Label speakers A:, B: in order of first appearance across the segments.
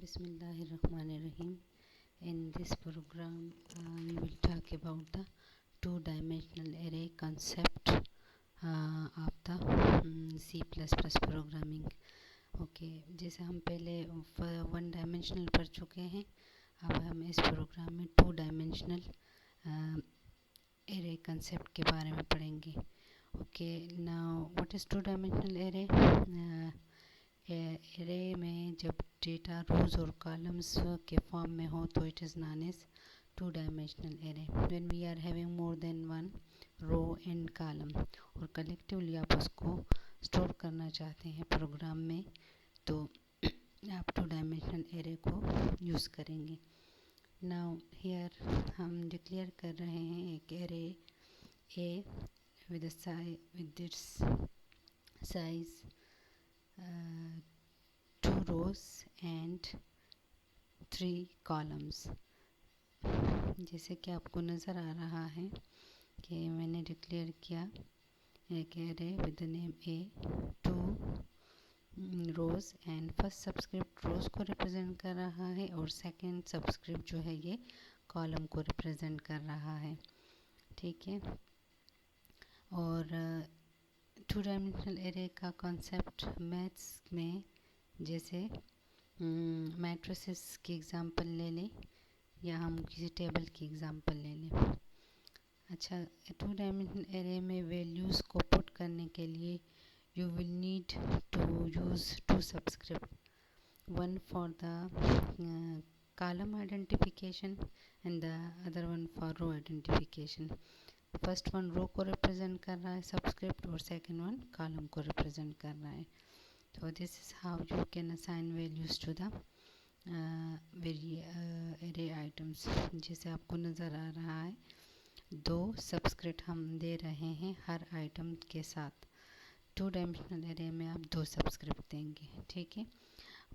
A: Bismillahirrahmanirrahim. In this program, we will talk about the two-dimensional array concept of the C++ programming. Okay जैसे हम पहले one dimensional पढ़ चुके हैं, अब हम इस प्रोग्राम में टू डायमेंशनल एरे कंसेप्ट के बारे में पढ़ेंगे. Okay now what is to dimensional array? Array में जब डेटा रोज़ और कॉलम्स के फॉर्म में हो तो it is known as two dimensional array. When we are having more than one row and column और कलेक्टिवली आप उसको स्टोर करना चाहते हैं प्रोग्राम में, तो आप टू डायमेंशनल एरे को यूज़ करेंगे. नाउ हियर हम डिक्लेयर कर रहे हैं एक array A with its size 2 rows and 3 columns. जैसे कि आपको नज़र आ रहा है कि मैंने डिक्लेयर किया एक array with the name A, 2 rows and first subscript rows को रिप्रेजेंट कर रहा है और सेकंड सबस्क्रिप्ट जो है ये कॉलम को रिप्रेजेंट कर रहा है. ठीक है. और टू डायमेंशनल एरे का कॉन्सेप्ट मैथ्स में जैसे मैट्रिसेस की एग्ज़ाम्पल ले लें या हम किसी टेबल की एग्ज़ाम्पल ले लें. अच्छा, टू डायमेंशनल एरे में वैल्यूज़ को पुट करने के लिए you will need to use two subscript, one for the column identification and the other one for row identification. First one row को रिप्रेजेंट कर रहा है सबस्क्रिप्ट और सेकंड वन कॉलम को रिप्रेजेंट कर रहा है. So this is how you can assign values to the array items. जैसे आपको नज़र आ रहा है 2 सबस्क्रिप्ट हम दे रहे हैं हर आइटम के साथ. टू डायमेंशनल एरे में आप 2 सबस्क्रिप्ट देंगे. ठीक है.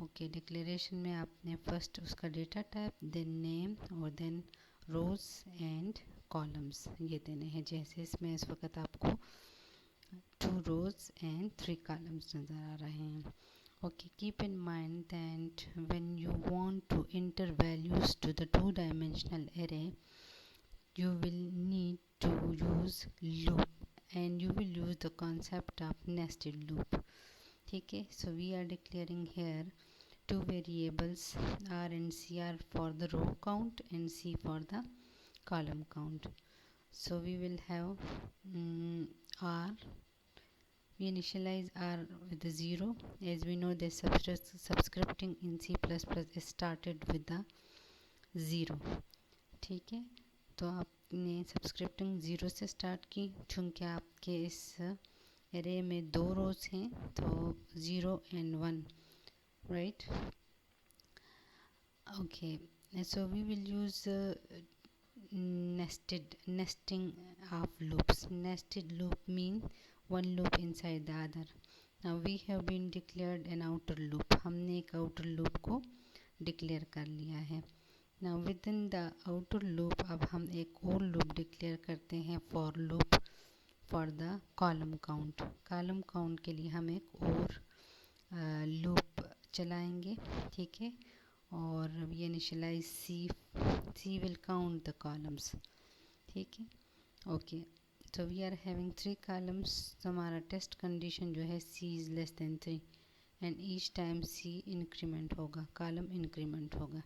A: ओके, डिक्लेरेशन में आपने फर्स्ट उसका डेटा टाइप, देन नेम और देन रोज एंड कॉलम्स ये देने हैं. जैसे इसमें इस वक्त आपको 2 rows and 3 columns नज़र आ रहे हैं. Okay, keep in mind that when you want to enter values to the two-dimensional array, you will need to use loop and you will use the concept of nested loop. ठीक है. So we are declaring here 2 variables R and C are for the row count and C for the column count. So we will have R. We initialize R with the 0 as we know that subscripting in C++ is started with the 0. ठीक है. तो आपने सबस्क्रिप्टिंग 0 से start की. चूँकि आपके इस array में 2 रोज़ हैं तो 0 and 1, right. Okay, so we will use nesting of loops. Nested loop mean one loop inside the other. Now we have been declared an outer loop. हमने एक outer loop को declare कर लिया है. Now within the outer loop अब हम एक और loop declare करते हैं for loop for the column count. column count के लिए हम एक और loop चलाएंगे. ठीक है. और we initialize C will count the columns. ठीक है. Okay, so we are having 3 columns. तो हमारा टेस्ट कंडीशन जो है C is less than 3 and each time C increment होगा, कॉलम इंक्रीमेंट होगा.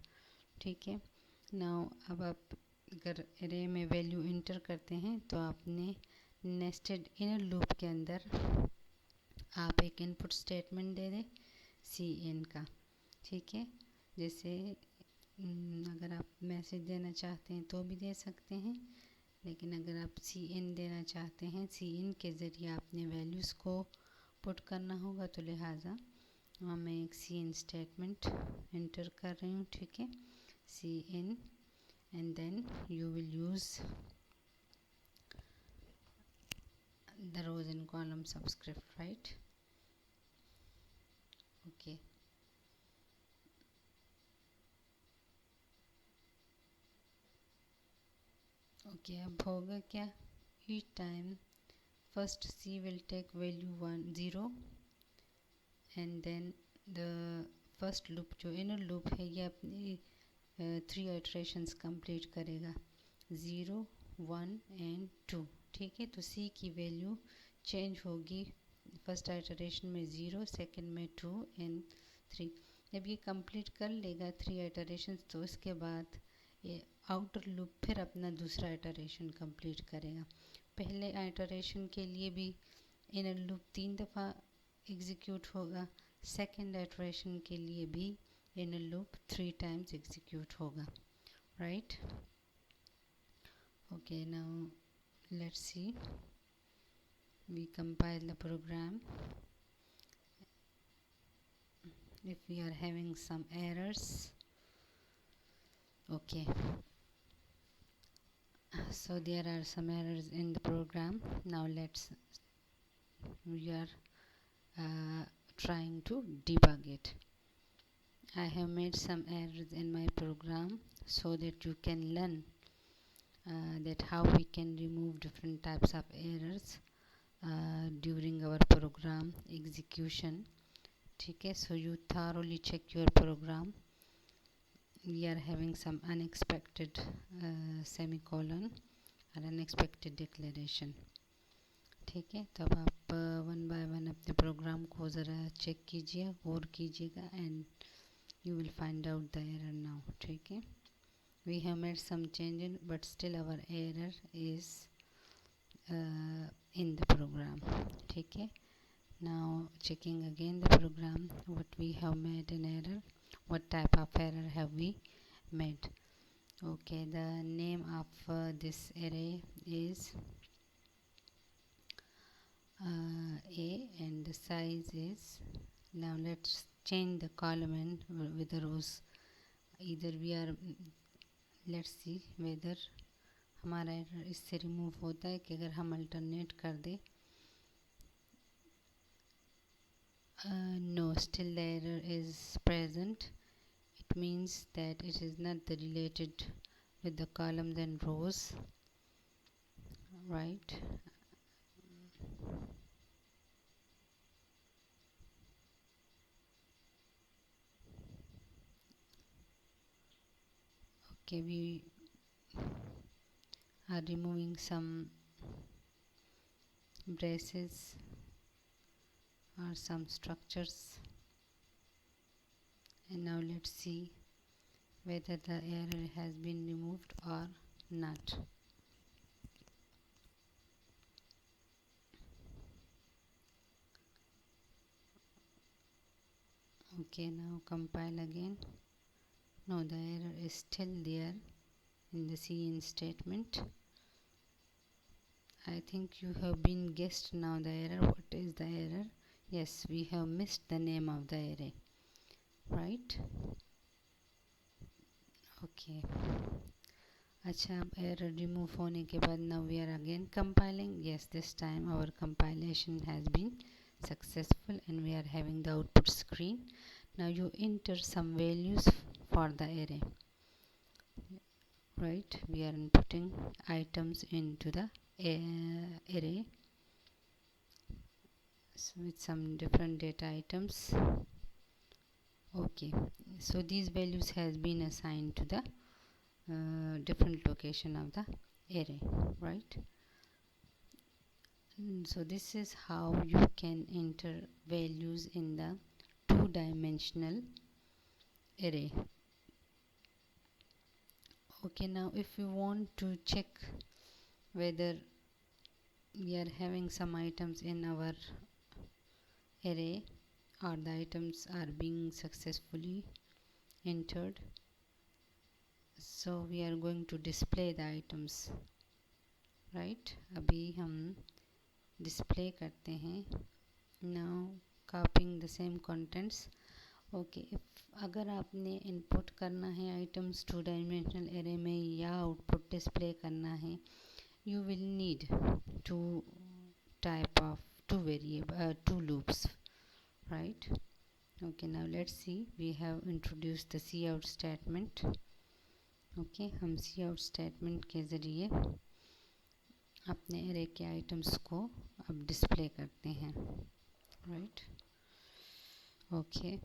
A: ठीक है. नाउ अब आप अगर एरे में वैल्यू इंटर करते हैं तो आपने नेस्टेड इनर लूप के अंदर आप एक इनपुट स्टेटमेंट दे दें CN का. ठीक है. जैसे अगर आप मैसेज देना चाहते हैं तो भी दे सकते हैं, लेकिन अगर आप CN देना चाहते हैं, CN के ज़रिए आपने वैल्यूज़ को पुट करना होगा, तो लिहाजा मैं एक CN स्टेटमेंट इंटर कर रही हूँ. ठीक है. CN and then you will use the rows and column subscript, right. Okay. Okay, अब होगा क्या? each time first C will take value 0 and then the first loop जो इनर लूप है ये अपनी 3 आइटरेशंस कंप्लीट करेगा, 0, 1 एंड 2। ठीक है, तो सी की वैल्यू चेंज होगी फर्स्ट आइटरेशन में 0, सेकंड में 2 एंड 3। जब ये कंप्लीट कर लेगा 3 आइटरेशंस तो उसके बाद ये आउटर लूप फिर अपना दूसरा आइटरेशन कंप्लीट करेगा। पहले आइटरेशन के लिए भी इनर लूप 3 दफ़ा एग्जीक्यूट होगा, सेकेंड आइटरेशन के लिए भी इनर लूप 3 टाइम्स एग्जीक्यूट होगा, right. Okay, now let's see, we compile the program. If we are having some errors, okay, so there are some errors in the program. Now we are trying to debug it. I have made some errors in my program so that you can learn that how we can remove different types of errors during our program execution. ठीक है, so you thoroughly check your program. We are having some unexpected semicolon और unexpected declaration. ठीक है, तो अब आप one by one अपने programme को ज़रा चेक कीजिए और कीजिएगा and you will find out the error now. ठीक है, we have made some changes but still our error is in the program. ठीक है, now checking again the program, what we have made an error, what type of error have we made. Okay, the name of this array is A and the size is, now let's change the column and with the rows. Either we are, let's see whether हमारा error इससे remove होता है कि अगर हम alternate कर दें. No, still the error is present. It means that it is not related with the columns and rows, right. Okay, we are removing some braces or some structures, and now let's see whether the error has been removed or not. Okay, now compile again. No, the error is still there in the cin statement. I think you have been guessed now the error. What is the error? Yes, we have missed the name of the array, right. Okay, अच्छा, अब error remove होने के बाद now we are again compiling. Yes, this time our compilation has been successful and we are having the output screen. Now you enter some values for the array, right. We are inputting items into the array, so with some different data items. Okay, so these values has been assigned to the different location of the array, right. So this is how you can enter values in the two-dimensional array. Okay, now if you want to check whether we are having some items in our array or the items are being successfully entered, so we are going to display the items, right. अभी हम display करते हैं. Now copying the same contents. Okay, अगर आपने input करना है items two dimensional array में या output display करना है, you will need two loops, right. Okay, now let's see, we have introduced the cout statement. Okay, हम cout statement के ज़रिए अपने array के items को अब display करते हैं, right. Okay,